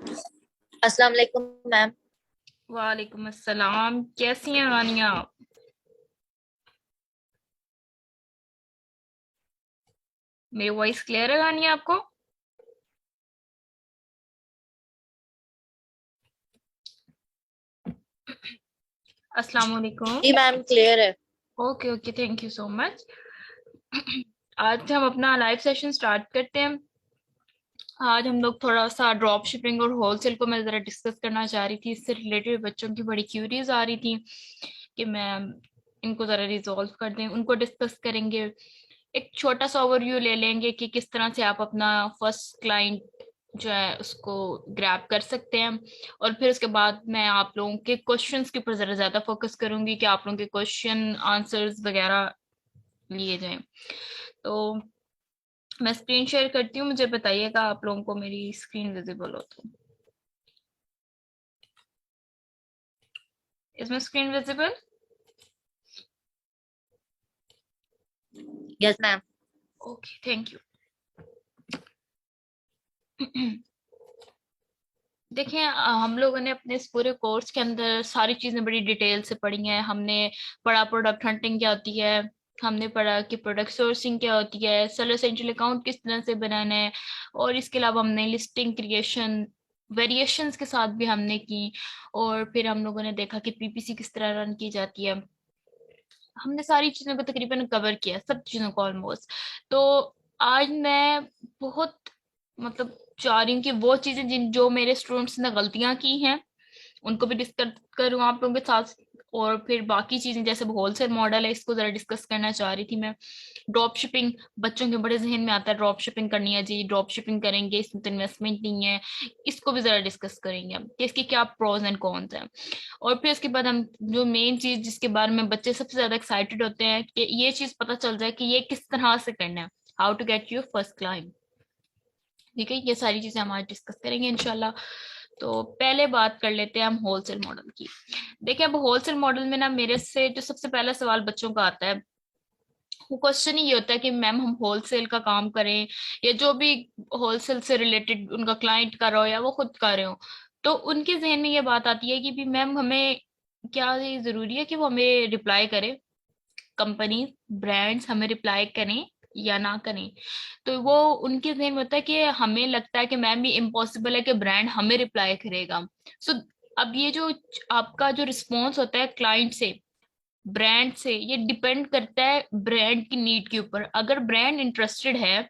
अस्सलाम वालेकुम मैम। वालेकुम अस्सलाम। कैसी हैं रानिया आप? मेरी वॉइस क्लियर है रानिया आपको? अस्सलाम वालेकुम। जी मैम, क्लियर है। Okay okay, thank you so much. आज हम अपना लाइव सेशन स्टार्ट करते हैं। आज हम लोग थोड़ा सा ड्रॉप शिपिंग और होलसेल को मैं जरा डिस्कस करना चाह रही थी। इससे रिलेटेड बच्चों की बड़ी क्यूरीज आ रही थी कि मैम इनको जरा रिजॉल्व कर दें, उनको डिस्कस करेंगे। एक छोटा सा ओवरव्यू ले लेंगे कि किस तरह से आप अपना फर्स्ट क्लाइंट जो है उसको ग्रैब कर सकते हैं। और फिर उसके बाद मैं आप लोगों के क्वेश्चंस के ऊपर जरा ज्यादा फोकस करूंगी कि आप लोगों के क्वेश्चन आंसर्स वगैरह लिए जाएं। तो मैं स्क्रीन शेयर करती हूँ, मुझे बताइएगा आप लोगों को मेरी स्क्रीन विजिबल हो तो। इसमें screen visible? Yes ma'am. Okay, thank you. देखें, हम लोगों ने अपने इस पूरे कोर्स के अंदर सारी चीजें बड़ी डिटेल से पढ़ी हैं। हमने पढ़ा प्रोडक्ट हंटिंग क्या होती है, हमने पढ़ा कि प्रोडक्ट सोर्सिंग क्या होती है, सेलर सेंट्रल अकाउंट किस तरह से बनाना है, और इसके अलावा हमने लिस्टिंग क्रिएशन वेरिएशंस के साथ भी हमने की। और फिर हम लोगों ने देखा कि पीपीसी किस तरह रन की जाती है। हमने सारी चीजों को तकरीबन कवर किया, सब चीजों को ऑलमोस्ट। तो आज मैं बहुत मतलब चाह रही हूँ कि वो चीजें जिन जो मेरे स्टूडेंट्स ने गलतियां की हैं उनको भी डिस्कस करूँ आप लोगों के साथ। और फिर बाकी चीजें जैसे होलसेल मॉडल है इसको जरा डिस्कस करना चाह रही थी मैं। ड्रॉप शिपिंग बच्चों के बड़े जहन में आता है, ड्रॉप शिपिंग करनी है जी, ड्रॉप शिपिंग करेंगे इसमें तो इन्वेस्टमेंट नहीं है। इसको भी जरा डिस्कस करेंगे हम कि इसके क्या प्रोज एंड कॉन्स हैं। और फिर उसके बाद हम जो मेन चीज जिसके बारे में बच्चे सबसे ज्यादा एक्साइटेड होते हैं कि ये चीज पता चल जाए कि ये किस तरह से करना है, how to get your first client. ठीक है, ये सारी चीजें हम आज डिस्कस करेंगे इंशाल्लाह। तो पहले बात कर लेते हैं हम होलसेल मॉडल की। देखिए, अब होलसेल मॉडल में ना मेरे से जो सबसे पहला सवाल बच्चों का आता है वो क्वेश्चन ही ये होता है कि मैम हम होलसेल का काम करें या जो भी होलसेल से रिलेटेड उनका क्लाइंट कर रहा हो या वो खुद कर रहे हो, तो उनके जहन में ये बात आती है कि भी मैम हमें क्या ये जरूरी है कि वो हमें रिप्लाई करे, कंपनी ब्रांड्स हमें रिप्लाई करें या ना करें। तो वो उनके जहन में होता है कि हमें लगता है कि मैम ये इम्पॉसिबल है कि ब्रांड हमें रिप्लाई करेगा। सो अब ये जो आपका जो रिस्पॉन्स होता है क्लाइंट से, ब्रांड से, ये डिपेंड करता है ब्रांड की नीड के ऊपर। अगर ब्रांड इंटरेस्टेड है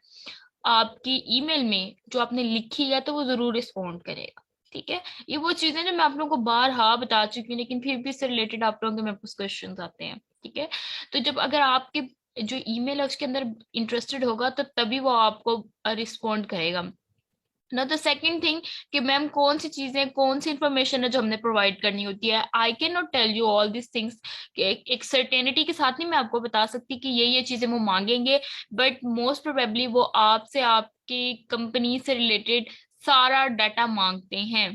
आपकी ईमेल में जो आपने लिखी है तो वो जरूर रिस्पॉन्ड करेगा। ठीक है, ये वो चीजें जो मैं आप लोगों को बार हाँ बता चुकी हूँ, लेकिन फिर भी इससे रिलेटेड आप लोगों के मेरे पास क्वेश्चन आते हैं। ठीक है, तो जब अगर आपके जो ईमेल है उसके अंदर इंटरेस्टेड होगा तो तभी वो आपको रिस्पॉन्ड करेगा। ना द सेकंड थिंग कि मैम कौन सी चीजें कौन सी इंफॉर्मेशन है जो हमने प्रोवाइड करनी होती है। I can not tell you all this things कि एक सर्टेनिटी के साथ नहीं मैं आपको बता सकती कि ये चीजें वो मांगेंगे। बट मोस्ट प्रोबेबली वो आपसे आपकी कंपनी से रिलेटेड सारा डाटा मांगते हैं।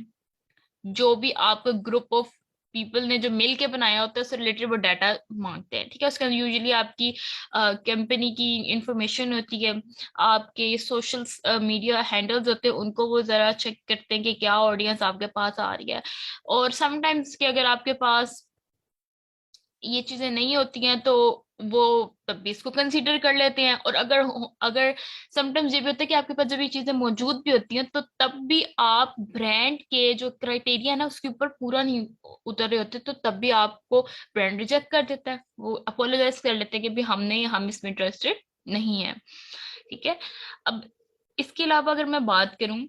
जो भी आपका ग्रुप ऑफ पीपल ने जो मिल के बनाया होता है उससे रिलेटेड वो डाटा मांगते हैं। ठीक है, उसके अंदर यूजुअली आपकी कंपनी की इंफॉर्मेशन होती है, आपके सोशल मीडिया हैंडल्स होते हैं, उनको वो जरा चेक करते हैं कि क्या ऑडियंस आपके पास आ रही है। और समटाइम्स कि अगर आपके पास ये चीजें नहीं होती हैं तो वो तब भी इसको कंसीडर कर लेते हैं। और अगर अगर समटाइम्स ये भी होता है कि आपके पास जब ये चीजें मौजूद भी होती हैं तो तब भी आप ब्रांड के जो क्राइटेरिया है ना उसके ऊपर पूरा नहीं उतर रहे होते, तो तब भी आपको ब्रांड रिजेक्ट कर देता है, वो अपोलोजाइज कर लेते हैं कि भी हम इसमें इंटरेस्टेड नहीं है। ठीक है, अब इसके अलावा अगर मैं बात करूं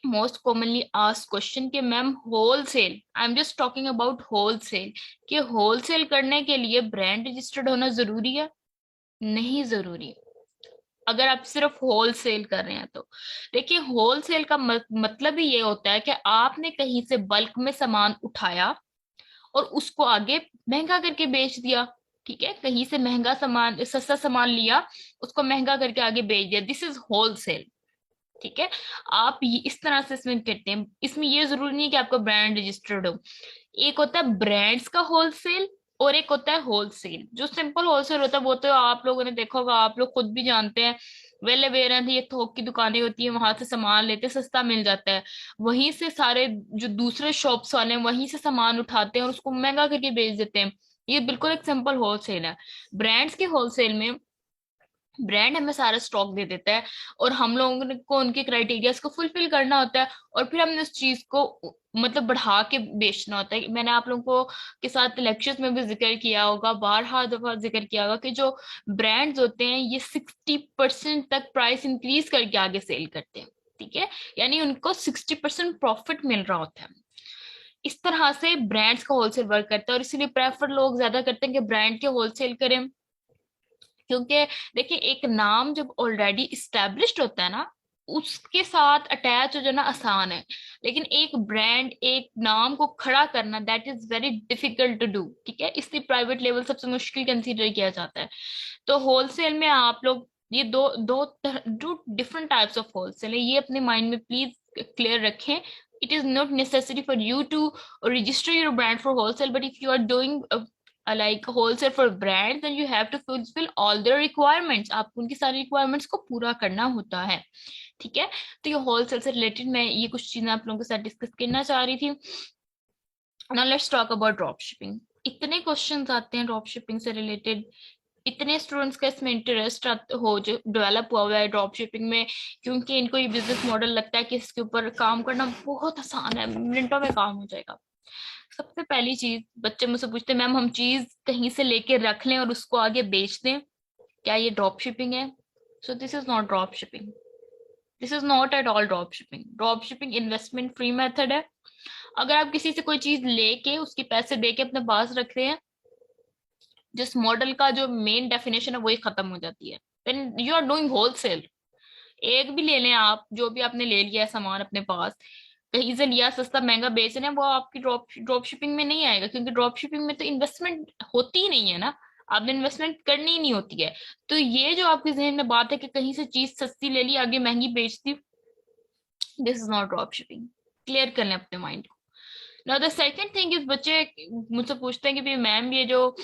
मोस्ट कॉमनली आस्क्ड क्वेश्चन कि ma'am wholesale, I am just talking about wholesale, कि होलसेल करने के लिए ब्रांड रजिस्टर्ड होना जरूरी है? नहीं जरूरी, अगर आप सिर्फ होलसेल कर रहे हैं तो। देखिए, होलसेल का मतलब ही ये होता है कि आपने कहीं से बल्क में सामान उठाया और उसको आगे महंगा करके बेच दिया। ठीक है, कहीं से महंगा सामान सस्ता सामान लिया, उसको महंगा करके आगे बेच दिया, दिस इज होलसेल। ठीक है, आप ये इस तरह से इसमें करते हैं। इसमें ये जरूरी नहीं है कि आपका ब्रांड रजिस्टर्ड हो। एक होता है ब्रांड्स का होलसेल और एक होता है होलसेल। जो सिंपल होलसेल होता है वो तो आप लोगों ने देखा होगा, आप लोग खुद भी जानते हैं वेल अवेयर है, ये थोक की दुकानें होती है, वहां से सामान लेते, सस्ता मिल जाता है। वहीं से सारे जो दूसरे शॉप्स वाले हैं वहीं से सामान उठाते हैं और उसको महंगा करके बेच देते हैं। ये बिल्कुल एक सिंपल होलसेल है। ब्रांड्स के होलसेल में ब्रांड हमें सारा स्टॉक दे देता है और हम लोगों को उनके क्राइटेरियाज को फुलफिल करना होता है, और फिर हमने उस चीज को मतलब बढ़ा के बेचना होता है। मैंने आप लोगों को के साथ लेक्चर्स में भी जिक्र किया होगा, बारहा दफा जिक्र किया होगा कि जो ब्रांड्स होते हैं ये 60% तक प्राइस इंक्रीज करके आगे सेल करते हैं। ठीक है, यानी उनको 60% प्रॉफिट मिल रहा होता है। इस तरह से ब्रांड्स का होलसेल वर्क करता है, और इसीलिए प्रेफर लोग ज्यादा करते हैं कि ब्रांड के होलसेल करें। क्योंकि देखिए, एक नाम जब ऑलरेडी इस्टेब्लिश्ड होता है ना, उसके साथ अटैच हो जाना आसान है, लेकिन एक ब्रांड, एक नाम को खड़ा करना, that is very difficult to do. ठीक है, इसलिए प्राइवेट लेवल सबसे मुश्किल कंसीडर किया जाता है। तो होलसेल में आप लोग ये दो डिफरेंट टाइप्स ऑफ होलसेल है, ये अपने माइंड में प्लीज क्लियर रखें। It is not necessary for you to register your brand for wholesale, but if you are doing like wholesale for brands, then you have to fulfill all their requirements, आपको उनकी सारी requirements को पूरा करना होता है। ठीक है, तो ये होलसेल से रिलेटेड मैं ये कुछ चीजें आप लोगों के साथ डिस्कस करना चाह रही थी। Now let's talk about drop shipping. इतने क्वेश्चंस आते हैं ड्रॉप शिपिंग से रिलेटेड, इतने स्टूडेंट्स का इसमें इंटरेस्ट हो जो डेवलप हुआ है ड्रॉप शिपिंग में, क्योंकि इनको ये बिजनेस मॉडल लगता है कि इसके ऊपर काम करना बहुत आसान है, मिनटों में काम हो जाएगा। सबसे पहली चीज, बच्चे मुझसे पूछते हैं मैम हम चीज कहीं से लेके रख लें और उसको आगे बेच दें, क्या ये ड्रॉप शिपिंग है? So this is not drop shipping, this is not at all drop shipping. Drop shipping investment free method है। अगर आप किसी से कोई चीज लेके उसके पैसे दे के अपने पास रख रहे हैं, जिस मॉडल का जो मेन डेफिनेशन है वही खत्म हो जाती है, then you are doing wholesale. एक भी ले लें आप, जो भी आपने ले लिया है सामान अपने पास, कहीं से लिया सस्ता महंगा बेच रहे हैं, वो आपकी ड्रॉप शिपिंग में नहीं आएगा, क्योंकि ड्रॉप शिपिंग में तो इन्वेस्टमेंट होती ही नहीं है ना, आपने इन्वेस्टमेंट करनी ही नहीं होती है। तो ये जो आपके जहन में बात है कि कहीं से चीज सस्ती ले ली आगे महंगी बेच दी, this is not drop shipping. Clear कर लें अपने माइंड को। Now the second thing is, बच्चे मुझसे पूछते हैं कि भाई मैम ये जो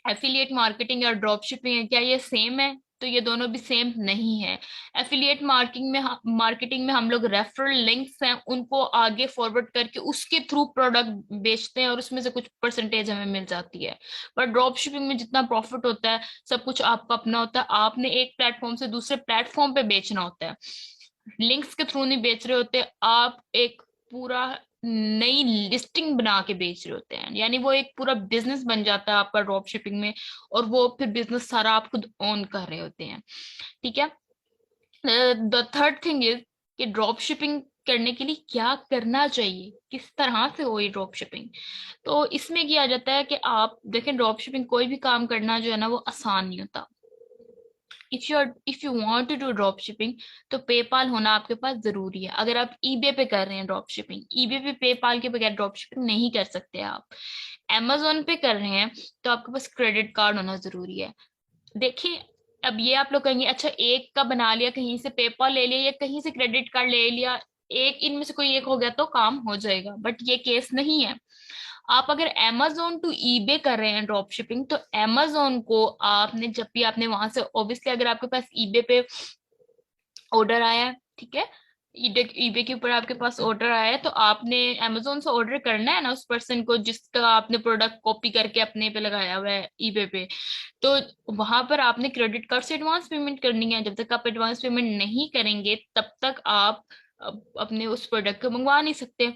एफिलिएट मार्केटिंग और ड्रॉप शिपिंग है, क्या ये सेम है? तो ये दोनों भी सेम नहीं है। एफिलिएट मार्केटिंग में हम लोग रेफरल लिंक्स हैं उनको आगे फॉरवर्ड करके उसके थ्रू प्रोडक्ट बेचते हैं और उसमें से कुछ परसेंटेज हमें मिल जाती है। पर ड्रॉप शिपिंग में जितना प्रॉफिट होता है सब कुछ आपका अपना होता है, आपने एक प्लेटफॉर्म से दूसरे प्लेटफॉर्म पे बेचना होता है, लिंक्स के थ्रू नहीं बेच रहे होते आप, एक पूरा नई लिस्टिंग बना के बेच रहे होते हैं, यानी वो एक पूरा बिजनेस बन जाता है आपका ड्रॉप शिपिंग में, और वो फिर बिजनेस सारा आप खुद ओन कर रहे होते हैं। ठीक है, द थर्ड थिंग इज कि ड्रॉप शिपिंग करने के लिए क्या करना चाहिए, किस तरह से हो ये ड्रॉप शिपिंग। तो इसमें किया जाता है कि आप देखें, ड्रॉप शिपिंग कोई भी काम करना जो है ना वो आसान नहीं होता। If you want to do drop shipping, तो पेपाल होना आपके पास जरूरी है। अगर आप ईबे पे कर रहे हैं ड्रॉप शिपिंग, ईबे पे पेपाल के बगैर ड्रॉप शिपिंग नहीं कर सकते आप। amazon पे कर रहे हैं तो आपके पास क्रेडिट कार्ड होना जरूरी है। देखिए, अब ये आप लोग कहेंगे अच्छा एक का बना लिया, कहीं से पेपाल ले लिया या कहीं से क्रेडिट कार्ड ले लिया, एक इनमें से कोई एक हो गया तो काम हो जाएगा, बट ये केस नहीं है। आप अगर amazon टू ईबे कर रहे हैं ड्रॉप शिपिंग, तो amazon को आपने जब भी आपने वहां से, ऑब्वियसली अगर आपके पास ईबे पे ऑर्डर आया है, ठीक है, ईबे के ऊपर आपके पास ऑर्डर आया है, तो आपने amazon से ऑर्डर करना है ना उस पर्सन को जिसका आपने प्रोडक्ट कॉपी करके अपने पे लगाया हुआ है ईबे पे। तो वहां पर आपने क्रेडिट कार्ड से एडवांस पेमेंट करनी है। जब तक आप एडवांस पेमेंट नहीं करेंगे तब तक आप अपने उस प्रोडक्ट को मंगवा नहीं सकते।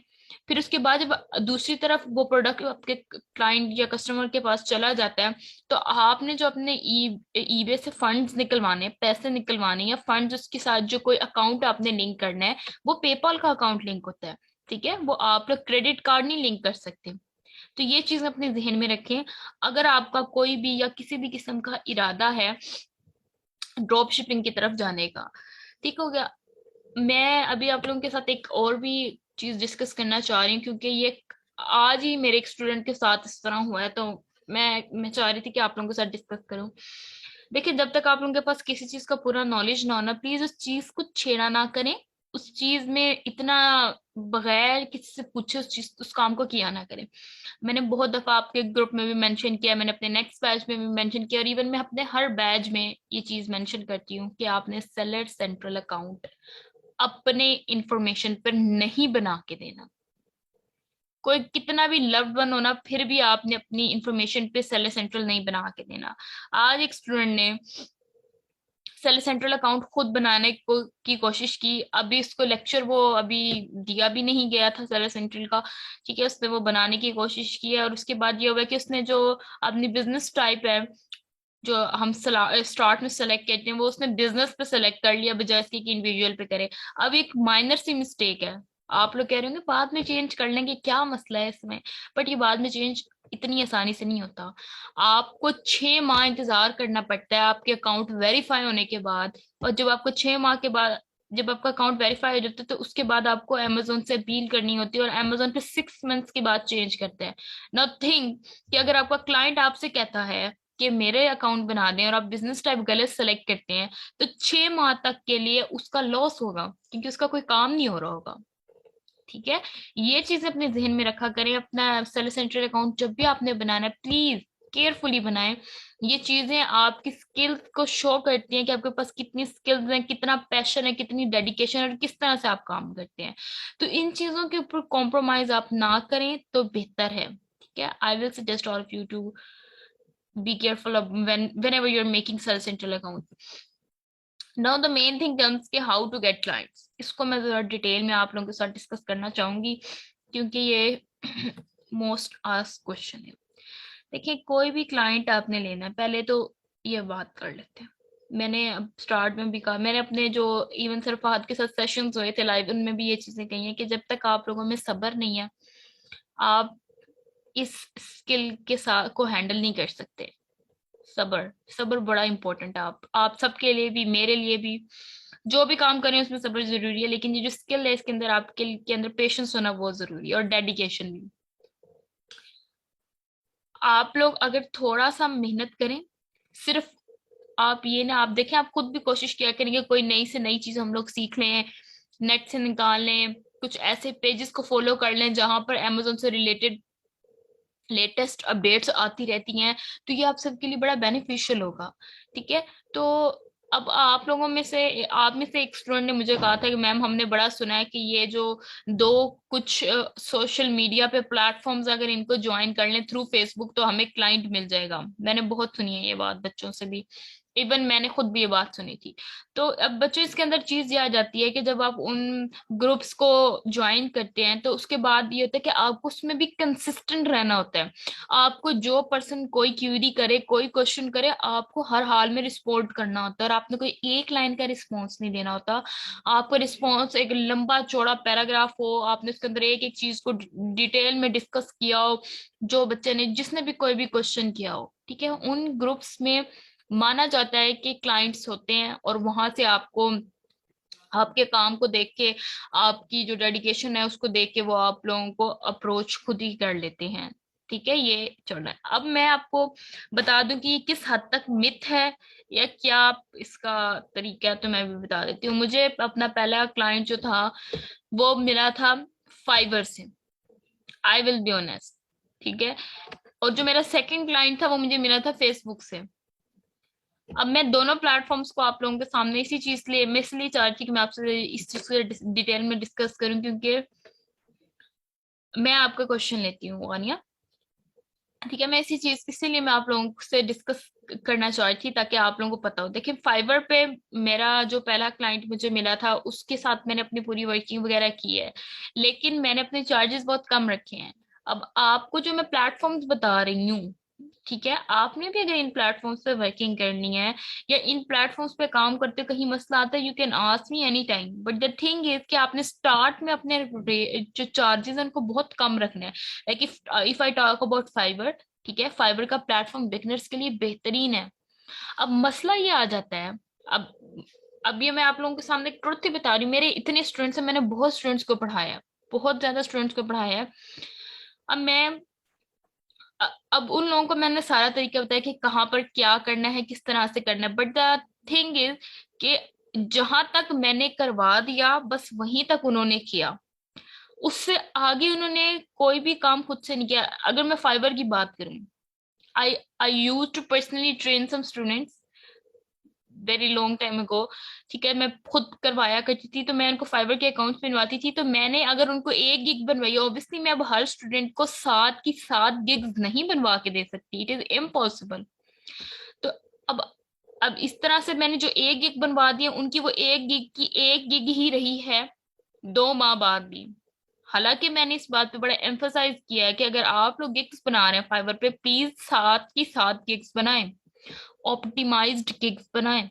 फिर उसके बाद जब दूसरी तरफ वो प्रोडक्ट आपके क्लाइंट या कस्टमर के पास चला जाता है, तो आपने जो अपने ईबे से फंड्स निकलवाने, पैसे निकलवाने या फंड्स उसके साथ जो कोई अकाउंट आपने लिंक करना है, वो पेपाल का अकाउंट लिंक होता है। ठीक है, वो आप लोग क्रेडिट कार्ड नहीं लिंक कर सकते। तो ये चीज अपने जहन में रखें। अगर आपका कोई भी या किसी भी किस्म का इरादा है ड्रॉप शिपिंग की तरफ जाने का, ठीक हो गया। मैं अभी आप लोगों के साथ एक और भी चीज डिस्कस करना चाह रही हूँ, क्योंकि ये आज ही मेरे एक स्टूडेंट के साथ इस तरह हुआ है, तो मैं चाह रही थी कि आप लोगों के साथ डिस्कस करूं। देखिए, जब तक आप लोगों के पास किसी चीज का पूरा नॉलेज ना हो ना, प्लीज उस चीज को छेड़ा ना करें, उस चीज में इतना बगैर किसी से पूछे उस काम को किया ना करें। मैंने बहुत दफा आपके ग्रुप में भी मेंशन किया, मैंने अपने नेक्स्ट बैच में भी मेंशन किया, और इवन मैं अपने हर बैच में ये चीज मेंशन करती हूँ कि आपने सेलर सेंट्रल अकाउंट अपने इंफॉर्मेशन पर नहीं बना के देना। कोई कितना भी लव्ड वन होना, फिर भी आपने अपनी इंफॉर्मेशन पे सेलर सेंट्रल नहीं बना के देना। आज एक स्टूडेंट ने सेल सेंट्रल अकाउंट खुद बनाने की कोशिश की, अभी इसको लेक्चर वो अभी दिया भी नहीं गया था सेल सेंट्रल का, ठीक है, उसने वो बनाने की कोशिश की है, और उसके बाद ये हुआ कि उसने जो अपनी बिजनेस टाइप है जो हम स्टार्ट में सेलेक्ट करते हैं, वो उसने बिजनेस पे सेलेक्ट कर लिया बजाय इसके कि इंडिविजुअल पे करे। अब एक माइनर सी मिस्टेक है, आप लोग कह रहे होंगे बाद में चेंज कर लेंगे, क्या मसला है इसमें, बट ये बाद में चेंज इतनी आसानी से नहीं होता। आपको 6 माह इंतजार करना पड़ता है आपके अकाउंट वेरीफाई होने के बाद, और जब आपको 6 माह के बाद जब आपका अकाउंट वेरीफाई हो जाता है तो उसके बाद आपको अमेजोन से अपील करनी होती है, और अमेजोन पे 6 मंथ्स के बाद चेंज करते हैं। नाउ थिंक कि अगर आपका क्लाइंट आपसे कहता है कि मेरे अकाउंट बना दें, और आप बिजनेस टाइप गलत सेलेक्ट करते हैं, तो 6 माह तक के लिए उसका लॉस होगा, क्योंकि उसका कोई काम नहीं हो रहा होगा। ठीक है, ये चीजें अपने जहन में रखा करें। अपना सेल सेंट्रल अकाउंट जब भी आपने बनाना है, प्लीज केयरफुली बनाएं। ये चीजें आपकी स्किल्स को शो करती हैं कि आपके पास कितनी स्किल्स हैं, कितना पैशन है, कितनी डेडिकेशन है, और किस तरह से आप काम करते हैं। तो इन चीजों के ऊपर कॉम्प्रोमाइज आप ना करें तो बेहतर है। ठीक है, I will suggest all of you to be careful of whenever you're making self central account. Now the main thing comes कि how to get clients, इसको मैं जरा डिटेल में आप लोगों के साथ डिस्कस करना चाहूंगी, क्योंकि ये मोस्ट आस्क्ड क्वेश्चन है। देखिए, कोई भी क्लाइंट आपने लेना है, पहले तो ये बात कर लेते हैं। मैंने अब स्टार्ट में भी कहा, मैंने अपने जो इवन सर फहद के साथ सेशंस हुए थे लाइव, उनमें भी ये चीजें कही हैं कि जब तक आप लोगों में सब्र नहीं है, आप इस स्किल के साथ को हैंडल नहीं कर सकते। सबर, सबर बड़ा इंपॉर्टेंट है। आप सबके लिए भी, मेरे लिए भी, जो भी काम करें उसमें सब्र जरूरी है, लेकिन ये जो स्किल है इसके अंदर आपके के अंदर पेशेंस होना बहुत जरूरी है, और डेडिकेशन भी। आप लोग अगर थोड़ा सा मेहनत करें, सिर्फ आप ये ना, आप देखें, आप खुद भी कोशिश किया करेंगे कोई नई से नई चीज हम लोग सीख लें, नेट से निकाल लें, कुछ ऐसे पेजेस को फॉलो कर लें जहां पर अमेजोन से रिलेटेड लेटेस्ट अपडेट्स आती रहती हैं, तो ये आप सबके लिए बड़ा बेनिफिशियल होगा। ठीक है, तो अब आप में से एक स्टूडेंट ने मुझे कहा था कि मैम हमने बड़ा सुना है कि ये जो दो कुछ सोशल मीडिया पे प्लेटफॉर्म्स अगर इनको ज्वाइन कर लें थ्रू फेसबुक तो हमें क्लाइंट मिल जाएगा। मैंने बहुत सुनी है ये बात बच्चों से भी, इवन मैंने खुद भी ये बात सुनी थी। तो अब बच्चों इसके अंदर चीज ये आ जाती है कि जब आप उन ग्रुप्स को ज्वाइन करते हैं तो उसके बाद ये होता है कि आपको उसमें भी कंसिस्टेंट रहना होता है। आपको जो पर्सन कोई क्यूरी करे, कोई क्वेश्चन करे, आपको हर हाल में रिस्पोंड करना होता है, और आपने कोई एक लाइन का रिस्पॉन्स नहीं देना होता। आपको रिस्पॉन्स एक लंबा चौड़ा पैराग्राफ हो, आपने उसके अंदर एक एक चीज को डिटेल में डिस्कस किया हो, जो बच्चे ने जिसने भी कोई भी क्वेश्चन किया हो। ठीक है, उन ग्रुप्स में माना जाता है कि क्लाइंट्स होते हैं, और वहां से आपको आपके काम को देख के, आपकी जो डेडिकेशन है उसको देख के वो आप लोगों को अप्रोच खुद ही कर लेते हैं। ठीक है, ये चल रहा है। अब मैं आपको बता दूं कि ये किस हद तक मिथ है या क्या इसका तरीका है, तो मैं भी बता देती हूँ। मुझे अपना पहला क्लाइंट जो था वो मिला था फाइवर से, आई विल बी ऑनेस्ट। ठीक है, और जो मेरा सेकंड क्लाइंट था वो मुझे मिला था फेसबुक से। अब मैं दोनों प्लेटफॉर्म्स को आप लोगों के सामने इसी चीज लिए मैं इसलिए चाह रही थी कि मैं आपसे इस चीज को डिटेल में डिस्कस करूं, क्योंकि मैं आपका क्वेश्चन लेती हूँ आनिया। ठीक है, मैं इसी चीज इसीलिए मैं आप लोगों से डिस्कस करना चाह रही थी ताकि आप लोगों को पता हो। देखिए, फाइवर पे मेरा जो पहला क्लाइंट मुझे मिला था उसके साथ मैंने अपनी पूरी वर्किंग वगैरह की है, लेकिन मैंने अपने चार्जेस बहुत कम रखे हैं। अब आपको जो मैं प्लेटफॉर्म्स बता रही हूँ, ठीक है, आपने भी अगर इन प्लेटफॉर्म्स पे वर्किंग करनी है या इन प्लेटफॉर्म्स पे काम करते हो, कहीं मसला आता है, you can ask me any time, but the thing is कि आपने स्टार्ट में अपने जो चार्जेस हैं उनको बहुत कम रखने हैं। Like if I talk about Fiverr, ठीक है, फाइबर का प्लेटफॉर्म बिगनर्स के लिए बेहतरीन है। अब मसला ये आ जाता है, अब अब ये मैं आप लोगों के सामने ट्रुथ ही बता रही हूँ, मेरे इतने स्टूडेंट्स हैं, मैंने बहुत स्टूडेंट्स को पढ़ाया है, बहुत ज्यादा स्टूडेंट्स को पढ़ाया है। अब मैं अब उन लोगों को मैंने सारा तरीका बताया कि कहाँ पर क्या करना है, किस तरह से करना है, बट द थिंग इज कि जहां तक मैंने करवा दिया बस वहीं तक उन्होंने किया, उससे आगे उन्होंने कोई भी काम खुद से नहीं किया। अगर मैं फाइवर की बात करूं, I I use to personally train some students very long time ago. ठीक है, मैं खुद करवाया करती थी, तो मैं उनको फाइवर के अकाउंट्स बनवाती थी। तो मैंने अगर उनको एक गिग बनवाई, ऑब्वियसली मैं अब हर स्टूडेंट को 7 की 7 गिग्स नहीं बनवा के दे सकती, इट इज इम्पॉसिबल। तो अब अब इस तरह से मैंने जो एक गिग बनवा दी है, उनकी वो एक गिग की एक गिग ही रही है 2 माह बाद भी। हालांकि मैंने इस बात पे बड़ा एम्फोसाइज किया है कि अगर आप लोग गिग्स बना रहे हैं फाइवर पे, प्लीज 7 की 7 गिग्स बनाएं, ऑप्टिमाइज्ड गिग्स बनाएं,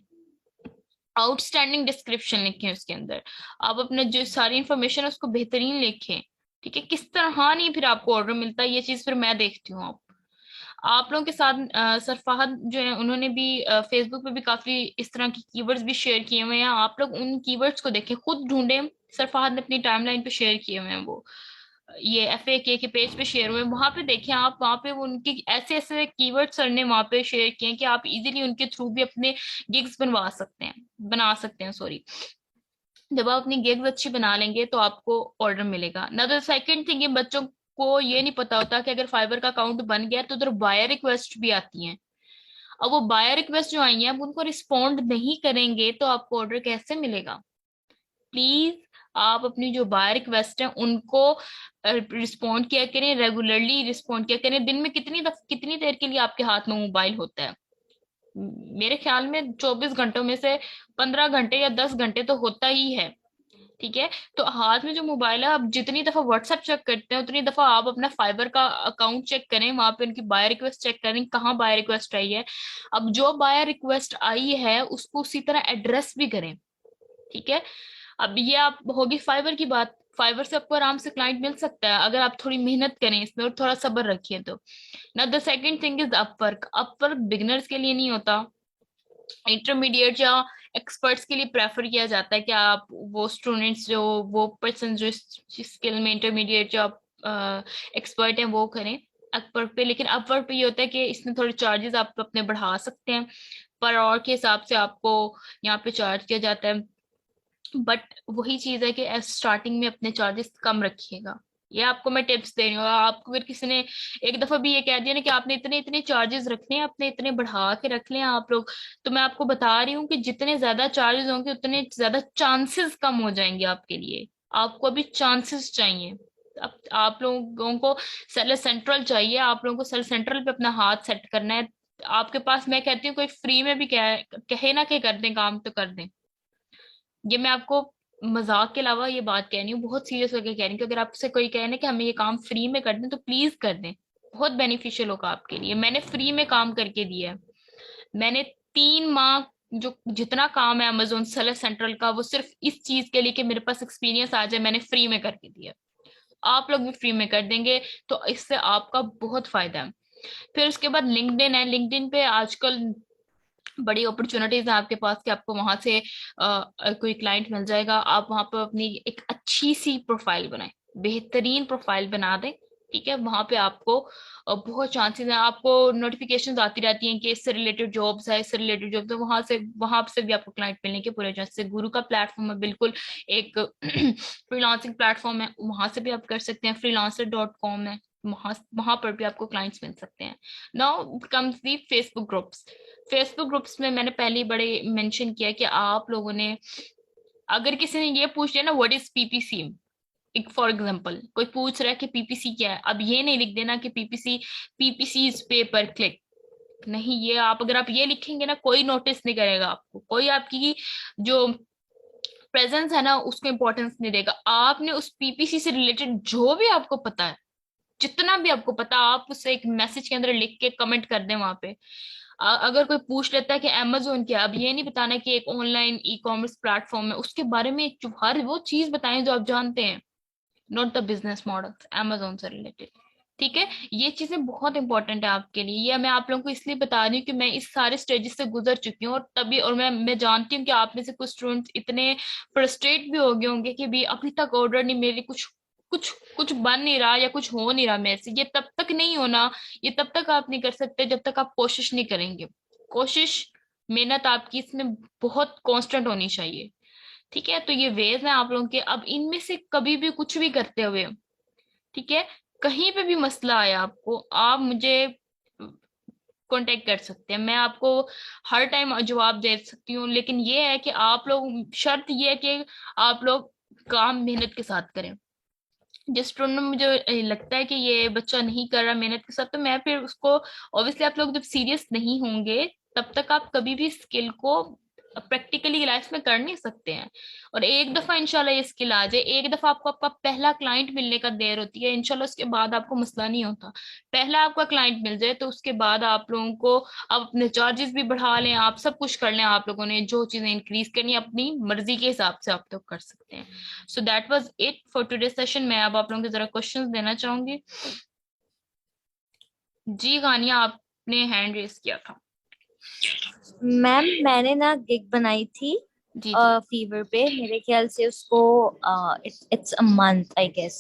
आउटस्टैंडिंग डिस्क्रिप्शन लिखें उसके अंदर, आप अपने जो सारी इंफॉर्मेशन है उसको बेहतरीन लिखें। ठीक है, किस तरह नहीं फिर आपको ऑर्डर मिलता है, ये चीज फिर मैं देखती हूँ। आप लोगों के साथ सर फहद जो है उन्होंने भी फेसबुक पे भी काफी इस तरह की कीवर्ड्स भी शेयर किए हुए हैं, आप लोग उन कीवर्ड्स को देखें, खुद ढूंढें। सर फहद ने अपनी टाइमलाइन पे शेयर किए हुए हैं वो, ये FAK के पेज पे शेयर हुए, वहां पे देखें आप, वहां पे वो उनकी ऐसे ऐसे कीवर्ड सर ने वहां पे शेयर किए हैं कि आप इजीली उनके थ्रू भी अपने गिग्स बना सकते हैं, सॉरी। जब आप अपनी गिग्स अच्छी बना लेंगे तो आपको ऑर्डर मिलेगा ना। द सेकंड थिंग, बच्चों को ये नहीं पता होता कि अगर फाइबर का अकाउंट बन गया तो उधर बायर रिक्वेस्ट भी आती हैं। अब वो बायर रिक्वेस्ट जो आई हैं, अब उनको रिस्पॉन्ड नहीं करेंगे तो आपको ऑर्डर कैसे मिलेगा? प्लीज आप अपनी जो बायर रिक्वेस्ट है उनको रिस्पॉन्ड किया करें, रेगुलरली रिस्पॉन्ड किया करें। दिन में कितनी देर के लिए आपके हाथ में मोबाइल होता है? मेरे ख्याल में 24 घंटों में से 15 घंटे या 10 घंटे तो होता ही है। ठीक है, तो हाथ में जो मोबाइल है, आप जितनी दफा व्हाट्सएप चेक करते हैं उतनी दफा आप अपना फाइबर का अकाउंट चेक करें, वहां पे उनकी बायर रिक्वेस्ट चेक करें, कहाँ बायर रिक्वेस्ट आई है। अब जो बायर रिक्वेस्ट आई है उसको उसी तरह एड्रेस भी करें। ठीक है, अब ये आप होगी फाइवर की बात। फाइवर से आपको आराम से क्लाइंट मिल सकता है अगर आप थोड़ी मेहनत करें इसमें और थोड़ा सब्र रखिए तो। ना the second thing is Upwork. Upwork beginners के लिए नहीं होता, इंटरमीडिएट या एक्सपर्ट्स के लिए प्रेफर किया जाता है कि आप वो स्टूडेंट्स जो वो पर्सन जो स्किल में इंटरमीडिएट या एक्सपर्ट हैं वो करें अपवर्क पे। लेकिन अपवर्क पे ये होता है कि इसमें थोड़े चार्जेस आप अपने बढ़ा सकते हैं, पर आवर के हिसाब से आपको यहाँ पे चार्ज किया जाता है। बट वही चीज है कि स्टार्टिंग में अपने चार्जेस कम रखिएगा। ये आपको मैं टिप्स दे रही हूँ। आपको अगर किसी ने एक दफा भी ये कह दिया ना कि आपने इतने इतने चार्जेस रखने हैं, अपने इतने बढ़ा के रख लें आप लोग, तो मैं आपको बता रही हूँ कि जितने ज्यादा चार्जेस होंगे उतने ज्यादा चांसेस कम हो जाएंगे आपके लिए। आपको अभी चांसेस चाहिए। आप लोगों को सेलर सेंट्रल चाहिए, आप लोगों को सेलर सेंट्रल पे अपना हाथ सेट करना है। आपके पास, मैं कहती हूँ कोई फ्री में भी कहे ना कि कर दें काम तो कर दें। ये मैं आपको मजाक के अलावा ये बात कह रही हूँ, बहुत सीरियस होकर कह रही हूँ कि अगर आपसे कोई कहे ना कि हमें ये काम फ्री में कर दें तो प्लीज कर दें, बहुत बेनिफिशियल होगा आपके लिए। मैंने फ्री में काम करके दिया है। मैंने 3 माह जो जितना काम है अमेजोन सेलर सेंट्रल का, वो सिर्फ इस चीज के लिए कि मेरे पास एक्सपीरियंस आ जाए, मैंने फ्री में करके दिया। आप लोग भी फ्री में कर देंगे तो इससे आपका बहुत फायदा है। फिर उसके बाद लिंक्डइन है। लिंक्डइन पे आजकल बड़ी अपॉर्चुनिटीज है आपके पास कि आपको वहां से कोई क्लाइंट मिल जाएगा। आप वहां पर अपनी एक अच्छी सी प्रोफाइल बनाएं, बेहतरीन प्रोफाइल बना दें। ठीक है, वहां पे आपको बहुत चांसेस हैं, आपको नोटिफिकेशंस आती रहती हैं कि इससे रिलेटेड जॉब्स है, इससे रिलेटेड जॉब्स है, वहां से भी आपको क्लाइंट मिलने के पूरे चांसेस है। गुरु का प्लेटफॉर्म है बिल्कुल, एक फ्रीलांसिंग प्लेटफॉर्म है, वहां से भी आप कर सकते हैं। freelancer.com है, वहां वहां पर भी आपको क्लाइंट्स मिल सकते हैं। Now comes the Facebook groups. Facebook groups में मैंने पहले ही बड़े मेंशन किया कि आप लोगों ने, अगर किसी ने ये पूछ लिया ना व्हाट इज PPC, एक फॉर एग्जांपल कोई पूछ रहा है कि PPC क्या है, अब ये नहीं लिख देना कि PPC इज पे पर क्लिक। नहीं, ये आप अगर आप ये लिखेंगे ना, कोई नोटिस नहीं करेगा आपको, कोई आपकी जो प्रेजेंस है ना उसको इंपॉर्टेंस नहीं देगा। आपने उस PPC से रिलेटेड जो भी आपको पता है, जितना भी आपको पता, आप उसे एक मैसेज के अंदर लिख के कमेंट कर दें वहां पे। अगर कोई पूछ लेता है कि अमेजोन क्या है, अब ये नहीं बताना कि एक ऑनलाइन ई कॉमर्स प्लेटफॉर्म है, उसके बारे में हर वो चीज बताएं जो आप जानते हैं, not the business model Amazon से रिलेटेड। ठीक है, ये चीजें बहुत इंपॉर्टेंट है आपके लिए। ये मैं आप लोगों को इसलिए बता रही हूँ कि मैं इस सारे स्टेजेस से गुजर चुकी हूँ, और तभी और मैं जानती हूँ कि आप में से कुछ स्टूडेंट्स इतने फ्रस्ट्रेट भी हो गए होंगे कि भी अभी तक ऑर्डर नहीं, मेरे कुछ कुछ कुछ बन नहीं रहा या कुछ हो नहीं रहा मेरे से। ये तब तक नहीं होना, ये तब तक आप नहीं कर सकते जब तक आप कोशिश नहीं करेंगे। कोशिश मेहनत आपकी इसमें बहुत कांस्टेंट होनी चाहिए। ठीक है, तो ये वेज है आप लोगों के। अब इनमें से कभी भी कुछ भी करते हुए, ठीक है, कहीं पे भी मसला आया आपको, आप मुझे कांटेक्ट कर सकते हैं, मैं आपको हर टाइम जवाब दे सकती हूँ। लेकिन ये है कि आप लोग, शर्त ये है कि आप लोग काम मेहनत के साथ करें। जिस स्टूडेंट में मुझे लगता है कि ये बच्चा नहीं कर रहा मेहनत के साथ, तो मैं फिर उसको, ऑब्वियसली आप लोग जब सीरियस नहीं होंगे तब तक आप कभी भी स्किल को प्रैक्टिकली लाइफ में कर नहीं सकते हैं। और एक दफा इंशाल्लाह ये स्किल आ जाए, एक दफा आपको आपका पहला क्लाइंट मिलने का देर होती है, इंशाल्लाह उसके बाद आपको मसला नहीं होता। पहला आपका क्लाइंट मिल जाए तो उसके बाद आप लोगों को, आप अपने चार्जेस भी बढ़ा लें, आप सब कुछ कर लें, आप लोगों ने जो चीजें इंक्रीज करनी है अपनी मर्जी के हिसाब से आप लोग कर सकते हैं। So that was it for today session. मैं अब आप लोगों को जरा क्वेश्चंस देना चाहूंगी। जी गानिया, आपने हैंड रेस किया था। मैम मैंने ना गिग बनाई थी जी जी। फीवर पे, मेरे ख्याल से उसको it's a month I guess.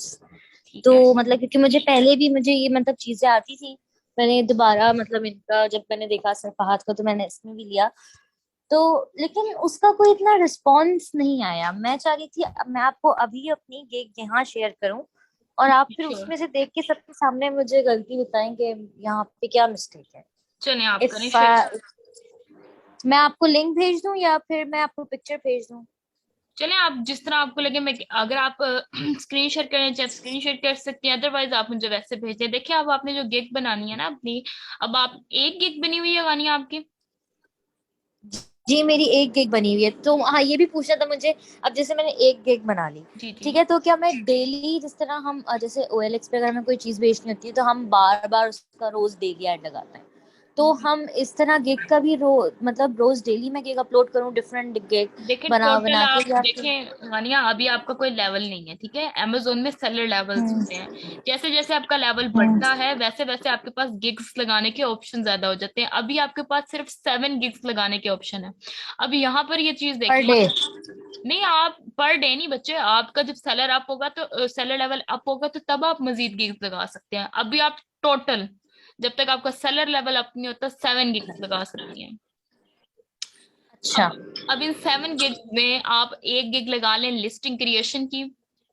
ठीक तो है। मतलब क्योंकि मुझे पहले भी मुझे ये मतलब चीजें आती थी, मैंने दोबारा मतलब इनका जब मैंने देखा सरफाहत को तो मैंने इसमें भी लिया। तो लेकिन उसका कोई इतना रिस्पॉन्स नहीं आया। मैं चाह रही थी मैं आपको अभी अपनी गिग यहाँ शेयर करूं और आप फिर श्योर। उसमें से देख के सबके सामने मुझे गलती बताएं कि यहाँ पे क्या मिस्टेक है। चलिए आप करें इफ शेयर। मैं आपको लिंक भेज दूं या फिर मैं आपको पिक्चर भेज दूं? चलें, आप जिस तरह आपको लगे। मैं, अगर आप स्क्रीन शेयर करें चाहे स्क्रीन शेयर कर सकती हैं, अदरवाइज आप मुझे वैसे भेज दें। देखिए, अब आपने जो गिग बनानी है ना अपनी, अब आप, एक गिग बनी हुई है गानिया आपकी? जी मेरी एक गिग बनी हुई है। तो हाँ ये भी पूछना था मुझे, अब जैसे मैंने एक गिग बना ली, जी जी। ठीक है, तो क्या मैं डेली जिस तरह हम जैसे OLX पे अगर हमें कोई चीज बेचनी होती है तो हम बार बार उसका रोज डेली ऐड लगाते हैं, तो हम इस तरह गिग का भी मतलब रोज डेली मैं गिग अपलोड करूँ डिफरेंट गिग देखें, बना टोटल बना आप के या फिर? देखें गानिया, अभी आपका कोई लेवल नहीं है, ठीक है, अमेजोन में सेलर लेवल्स हम्म होते हैं। जैसे जैसे आपका लेवल हम्म। बढ़ता है वैसे वैसे आपके पास गिग्स लगाने के ऑप्शन ज्यादा हो जाते हैं। अभी आपके पास सिर्फ 7 गिग्स लगाने के ऑप्शन है। अभी यहाँ पर ये चीज पर देखें। डे? नहीं, आप पर डे नहीं बच्चे, आपका जब सेलर अप होगा तो सेलर लेवल अप होगा तो तब आप मजीद गिग्स लगा सकते हैं। अभी आप टोटल, जब तक आपका सेलर लेवल अप नहीं होता, 7 गिग्स लगा सकती हैं। अच्छा। अब इन 7 गिग में आप एक गिग लगा लें लिस्टिंग क्रिएशन की,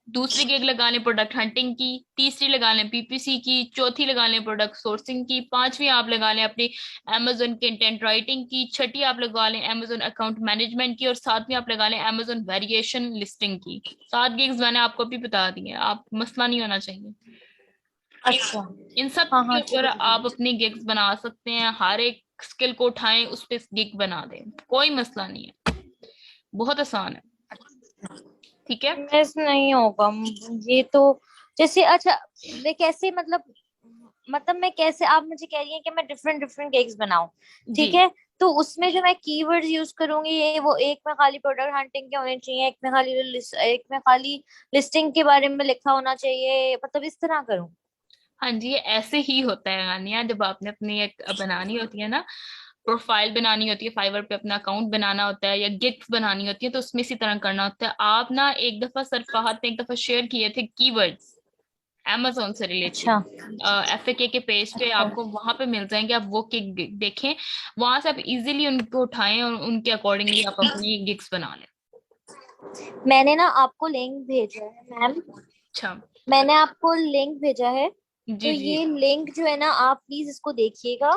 दूसरी गिग लगा लें प्रोडक्ट हंटिंग की, तीसरी लगा लें PPC की, चौथी लगा लें प्रोडक्ट सोर्सिंग की, पांचवी आप लगा लें अपनी Amazon कंटेंट राइटिंग की, छठी आप लगा लें Amazon अकाउंट मैनेजमेंट की, और सातवीं आप लगा लें Amazon वेरिएशन लिस्टिंग की। 7 गिग्स मैंने आपको भी बता दी है, आप, मसला नहीं होना चाहिए। ठीक अच्छा। है? इन सब हाँ के हाँ ठीक ऊपर है ठीक आप है। अपनी गिग्स बना सकते हैं, हर एक स्किल को उठाएं उस पे गिग बना दें, कोई मसला नहीं है, बहुत आसान है। ठीक है। मिस नहीं होगा ये तो। जैसे अच्छा, मैं कैसे मतलब मैं कैसे, आप मुझे कह रही हैं कि मैं डिफरेंट डिफरेंट केक्स बनाऊं, जी। ठीक है, तो उसमें जो मैं कीवर्ड्स यूज करूंगी ये वो एक में खाली प्रोडक्ट हंटिंग के होने चाहिए, एक में खाली लिस्टिंग के बारे में लिखा होना चाहिए, मतलब इस तरह करूं? हाँ जी, ये ऐसे ही होता है गानिया, जब आपने अपनी एक बनानी होती है ना, प्रोफाइल बनानी होती है, फाइवर पे अपना अकाउंट बनाना होता है, या गिग्स बनानी होती है, तो उसमें इसी तरह करना होता है। आप ना, एक दफा सरफाहत ने एक दफा शेयर किए थे कीवर्ड्स amazon से रिलेटेड, अच्छा FAQ के पेज पे अच्छा। आपको वहां पे मिल जाएंगे, आप वो गिग देखें, वहां से आप इजीली उनको उठाएं और उनके अकॉर्डिंगली आप अपनी गिग्स बना लें। मैंने ना आपको लिंक भेजा है मैम, अच्छा। मैंने आपको लिंक भेजा है। तो जी जी। ये लिंक जो है ना, आप प्लीज इसको देखिएगा,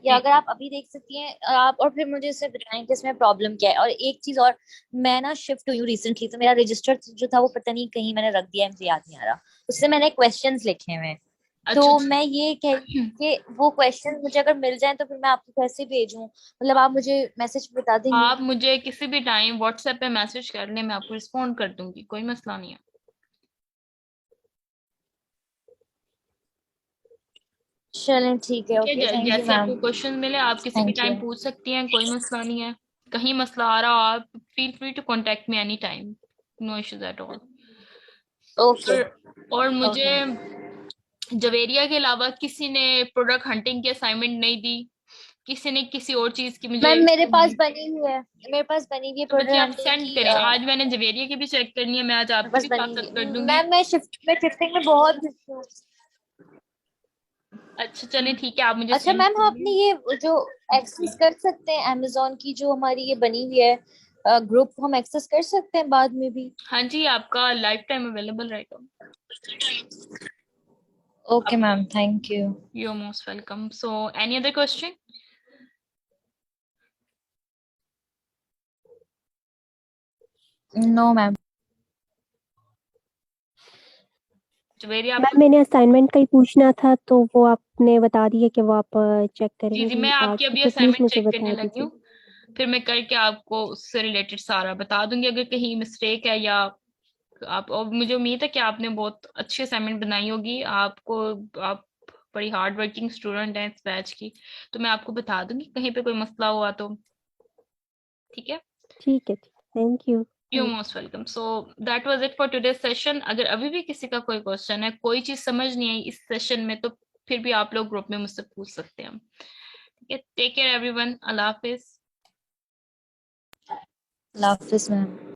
या ठीक अगर है। आप अभी देख सकती हैं आप, और फिर मुझे इससे बताएं कि इसमें प्रॉब्लम क्या है। और एक चीज और, मैं ना शिफ्ट हुई हूँ रिसेंटली, तो मेरा रजिस्टर जो था वो पता नहीं कहीं मैंने रख दिया है, मुझे याद नहीं आ रहा, उससे मैंने क्वेश्चंस लिखे हुए हैं। अच्छा तो मैं अच्छा। ये कह रही थी कि वो क्वेश्चन मुझे अगर मिल जाए तो फिर मैं आपको कैसे भेजूं, मतलब आप मुझे मैसेज बता देंगी? आप मुझे किसी भी टाइम व्हाट्सएप पे मैसेज कर लें, मैं आपको रिस्पॉन्ड कर दूंगी, कोई मसला नहीं है। चलें ठीक है, ठीक है, ओके, थैंक यू जैसे मैम। आपको क्वेश्चन मिले आप किसी भी थैंक टाइम यू। पूछ सकती हैं, कोई मसला नहीं है। कहीं मसला आ रहा हो, आप feel free to contact me any time, no issues at all. Okay और मुझे ओके। जवेरिया के अलावा किसी ने प्रोडक्ट हंटिंग की असाइनमेंट नहीं दी, किसी ने किसी और चीज की मुझे, मैम मेरे पास बनी हुई है, मेरे पास बनी हुई है तो बच्चे प्रोडक्ट आप हंटिंग सेंड की करें। आज मैंने जवेरिया की भी चेक करनी है, मैं आज मेरे आपकी पास भी साथ बनी साथ हुई कर है दूंगी। मैम। मैं शिफ्टिंग में बहुत busy हूँ। अच्छा चलिए ठीक है, आप मुझे अच्छा सेंड मैम, हम अपनी करिए। ये जो एक्सेस कर सकते हैं अमेजोन की जो हमारी ये बनी हुई है ग्रुप, हम एक्सेस कर सकते हैं बाद में भी? हाँ जी, आपका लाइफ टाइम अवेलेबल रहेगा। ओके आप, ma'am, thank you. You most welcome. So any other question? No ma'am. जवेरी आप? मैम मैंने असाइनमेंट का ही पूछना था, तो वो आपने बता दिया कि वो आप चेक जी जी, करेंगी मैं आपकी आज, तो अभी फिर प्लीज असाइनमेंट मुझे चेक करने बता लगी दीजिए। हूँ। फिर मैं करके आपको उससे रिलेटेड सारा बता दूंगी, अगर कहीं मिस्टेक है या आप, और मुझे उम्मीद है कि आपने बहुत अच्छी असाइनमेंट बनाई होगी आपको। आप बड़ी हार्ड वर्किंग स्टूडेंट हैं इस बैच की। तो मैं आपको बता दूंगी कहीं पे कोई मसला हुआ तो। ठीक है। ठीक है, thank you. You thank most welcome. So that was it for today session. अगर अभी भी किसी का कोई क्वेश्चन है, कोई चीज समझ नहीं आई इस सेशन में, तो फिर भी आप लोग ग्रुप में मुझसे पूछ सकते हैं। ठीक है, टेक केयर एवरीवन, अल्लाह हाफिज। अल्लाह हाफिज मैम।